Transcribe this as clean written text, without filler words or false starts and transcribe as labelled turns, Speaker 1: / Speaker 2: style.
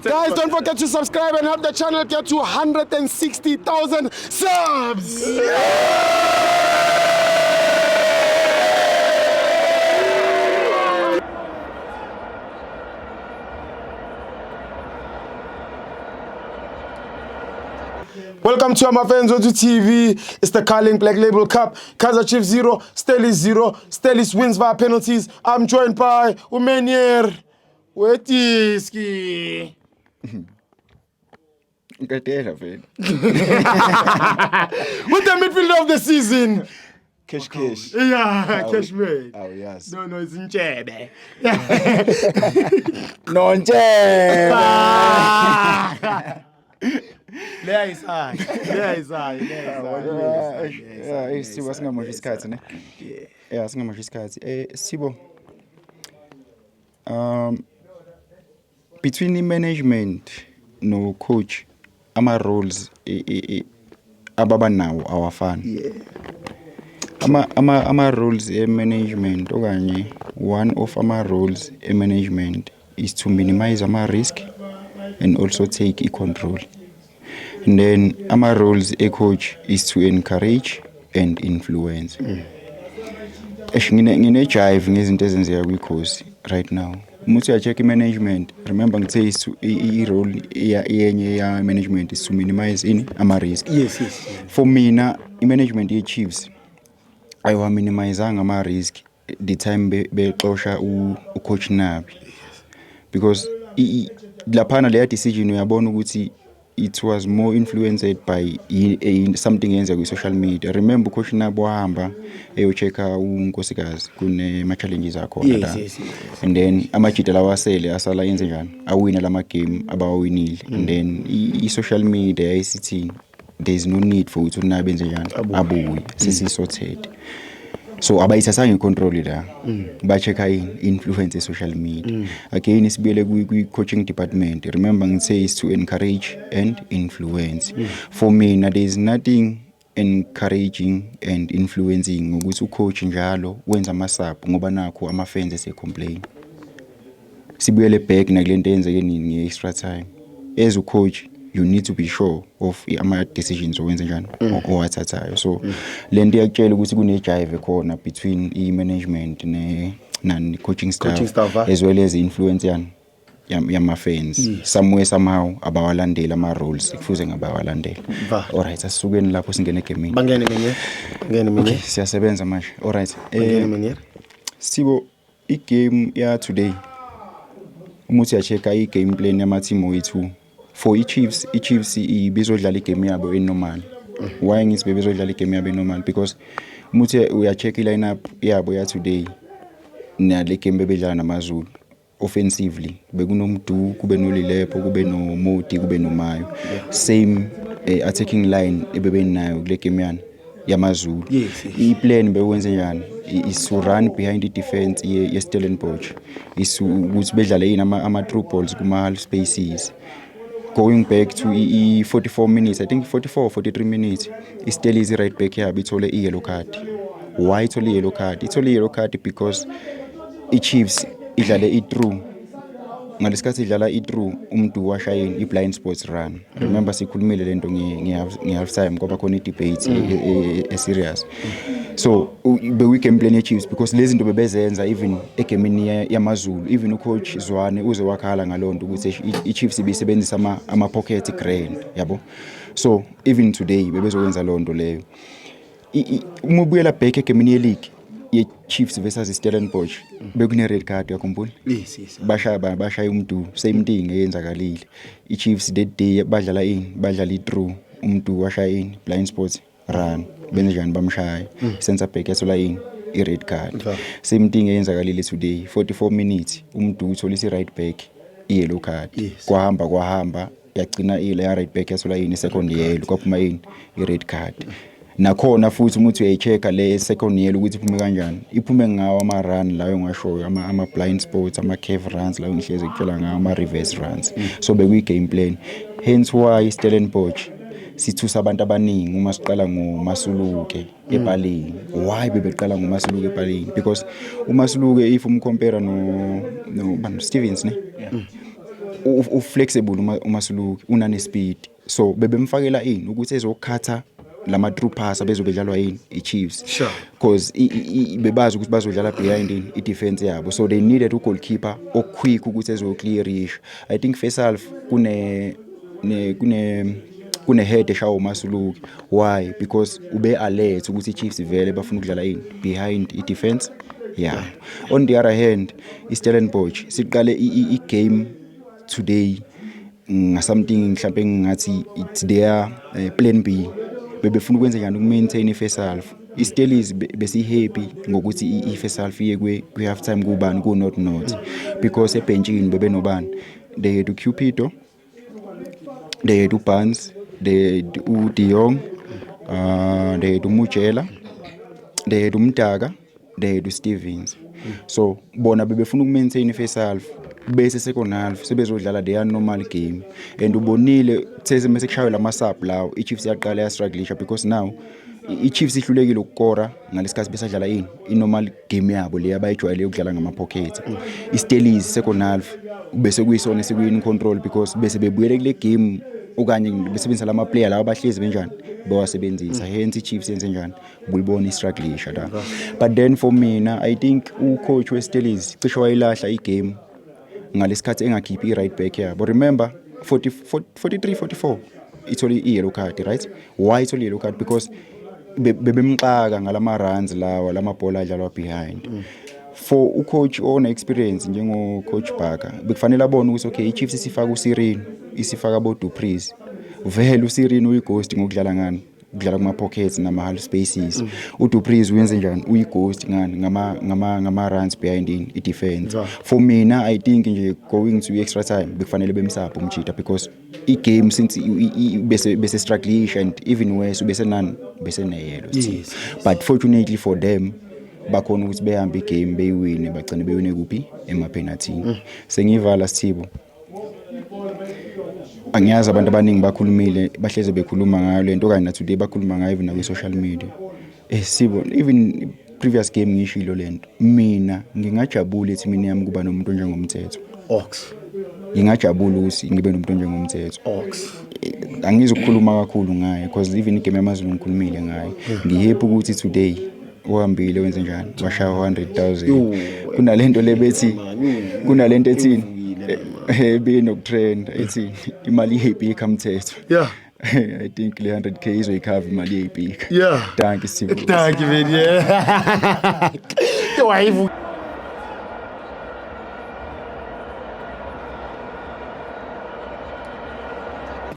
Speaker 1: Guys, don't forget to subscribe and help the channel get to 160,000 subs. Welcome to my fans on TV. It's the Carling Black Label Cup. Kaizer Chiefs 0, Stellis 0. Stellis wins via penalties. I'm joined by Umenier Wetiski.
Speaker 2: With the
Speaker 1: midfielder of the season.
Speaker 2: Cash.
Speaker 1: Yeah, Cash made.
Speaker 2: Oh, yes.
Speaker 1: No, it's in Chebe.
Speaker 2: No,
Speaker 1: There is I.
Speaker 2: Sibo singamosha isikhathi ne. Yeah, singamosha isikhathi. Sibo. Between the management no coach, ama roles ababa nawo awafani.
Speaker 1: Yeah.
Speaker 2: Ama roles management okanye one of ama roles management is to minimize ama risk and also take control. And then our roles a coach is to encourage and influence. Ngine jive ngezinto ezenzeka kwi-course right now. Umuthi uya-check management. Remember ngithe i-role yenye ya management is to minimize ama risk.
Speaker 1: Yes.
Speaker 2: For mina i-management ye-Chiefs ayiwa minimizanga ama risk the time bexosha u-coach Nabi. Because laphana leya decision uyabona ukuthi it was more influenced by something yenza ku social media. Remember coach Nabo wahamba eyochecka uNkosikazi kune ma challenges akho la.
Speaker 1: Yes.
Speaker 2: And then amajita lawasele asala yenze njani awina lama game abawinile. And then social media ICT there's no need for ukuthi uNabi yenze njani abuye sesisorted. So abayithatha control la ba check influence social media. Again isibuyele ku coaching department. Remember ngithe is to encourage and influence. For me there is nothing encouraging and influencing ukuthi ucoach njalo wenza amasapu ngoba nakho ama fans ese-complain. Sibuyele back nakulento yenzeke nini nge-extra time. As a coach you need to be sure of ama decisions owenza njani owathathayo. So lento iyakutshela ukuthi kune jive khona between i-management ne coaching staff as well as influence yama fans. Somewhere somehow abawalandela ama roles kufuze ngabawalandela. Alright, asukeni lapho singene egamini.
Speaker 1: Bangene mina.
Speaker 2: Siyasebenza manje. Alright.
Speaker 1: Bangene mina.
Speaker 2: Sibo i-game ya today. Umuthi uyachecka i-game plan yama team wethu. For i-Chiefs ibizodlala igame yabo enormal. Why ngithi bebezodlala igame yabo enormal? Because umuthi uya-check i-lineup yabo ya today nale game bebedlala namaZulu offensively. Bekunomdu, kube noLilepo, kube noModi, kube noMayo. Same attacking line ebebenayo kule game yamaZulu. I-plan bewenze njani? Is to run behind the defense ye-Stellenbosch. Is ukuthi bedlale ama through balls kuma half spaces. Going back to 44 minutes, I think 44 or 43 minutes, is still easy right back here, it's only a yellow card. Why it's only yellow card? It's only yellow card because the Chiefs idlala i-through. Ngalesikhathi idlala i-through, umntu washayini i-blind spots run. Remember sikhulumile lento nge-half time ngoba khona i-debate serious. So we can play Chiefs because lezi zinto bebezenza even egamini yamaZulu, even ucoach Zwane uze wakhala ngalonto ukuthi i-Chiefs ibisebenzisa ama pocket grand, yabo. So even today bebezokwenza lonto leyo. Uma ubuyela back egamini ye-league ye-Chiefs versus Stellenbosch bekune red card yakhumbula.
Speaker 1: Yes.
Speaker 2: Bashaya umntu same thing eyenzakalile. I-Chiefs that day badlala i-through umntu washaya blind spots run. Benze njani bamshaya center back yasola i-red card. Same thing eyenzakalile today 44 minutes umntu uthola i-right back i-yellow card. Kwahamba yagcina ile right back yasola i-second yellow kwaphuma i-red card. Nakhona futhi umuthi uyayechecka le second yellow ukuthi iphume kanjani. Iphume ngawo ama run lawo ngasho ama blind spots ama curve runs lawo ngihleze ukutshela ngawo ama reverse runs. So bekuyi game plan. Hence why Stellenbosch sithusa abantu abaningi uma siqala ngoMasuluke ePalini. Why bebeqala ngoMasuluke ePalini? Because uMasuluke if umcompare no Stevens ne uflexible uMasuluki unane speed, so bebemfakela ini ukuthi ezokhatha lama true pass abezobe dlalwa yini iChiefs,
Speaker 1: Sure.
Speaker 2: because bebazi ukuthi bazodlala behind i-defense yabo, so they needed a goalkeeper oquick ukuthi ezoclearish. I think first half kune head eshawo uMasuluki. Why? Because ube alert ukuthi iChiefs vele bafuna ukudlala yini behind i-defense. Yeah. On the other hand, iStellenbosch siqale i-game today something mhlawumbe ngathi it's their plan B. Bebefuna ukwenza njani ukumaintain i-first half. iStellies besi happy ngokuthi i-first half iye kwi half time kubani ku not because ebenchini bebe nobani. They had Cupido, they had Barnes, they had De Jong, they had Mujela, they had Mdaga, they had Stevens. So bona bebefuna ukumaintain i-first half bese second half sebezodlala their normal game, and ubonile these mase kushawe lama sub lawo iChiefs yaqala ya struggleisha because now iChiefs ihlulekile ukukora ngalesikhathi besadlala yini inormal game yabo le abayijwayele ukudlala ngama pockets. iStellies second half bese kuyisona sekuyin control because bese bebuyele kule game okanye besebenzisa lama player lawo abahlezi benjani bawasebenzisa, hence iChiefs yenze njani bulibona istruggleisha la. But then for mina I think ucoach weStellies cishe wayilahla igame ngalesikhathi engakhiphi i-right back yabo. Remember 43-44 itholi i-yellow card, right? Why itholi i-yellow card? Because bebemxaka ngalama runs lawa lama bhola adlalwa behind. For ucoach ona experience njengo coach Barker bekufanele abone ukuthi okay iChiefs isifaka uSirene, isifaka abo Dupreez, vele uSirene uyighost ngokudlala ngani ukudlala kuma pockets nama half spaces. uDupreez uyenze njani uyighost ngani ngama runs behind i defense. For mina I think nje going to extra time bekufanele bemsapho umjita because I game since bese struggleish and even worse bese nani bese ne yellow.
Speaker 1: Yes.
Speaker 2: But fortunately for them bakhona ukuthi behambe igame beyiwine bagcine beyone kuphi emapenalty. Sengivala Sithibo, angiyazi abantu abaningi bakhulumile bahleze bekhuluma ngayo lento kanye na today bakhuluma ngayo even na social media. Sithibo, even previous game ngishilo lento mina ngingajabula ethi mina yami kuba nomuntu njengomthetho
Speaker 1: Ox.
Speaker 2: Ngingajabula ukuthi ngibe nomuntu njengomthetho
Speaker 1: Ox.
Speaker 2: Angizokukhuluma kakhulu ngaye because even igame yamaZulu ngikhulumile ngaye. Ngihappy ukuthi today uhambile wenze njani washaya 100,000. Kunalento lebethi kunalento ethini benokutrend ethi imali iyiphika umthetho.
Speaker 1: Yeah.
Speaker 2: I think le 100k izoyikhava imali iyiphika.
Speaker 1: Yeah.
Speaker 2: Thank you Sithibo.
Speaker 1: Thank you man. Yeah. Wayivuka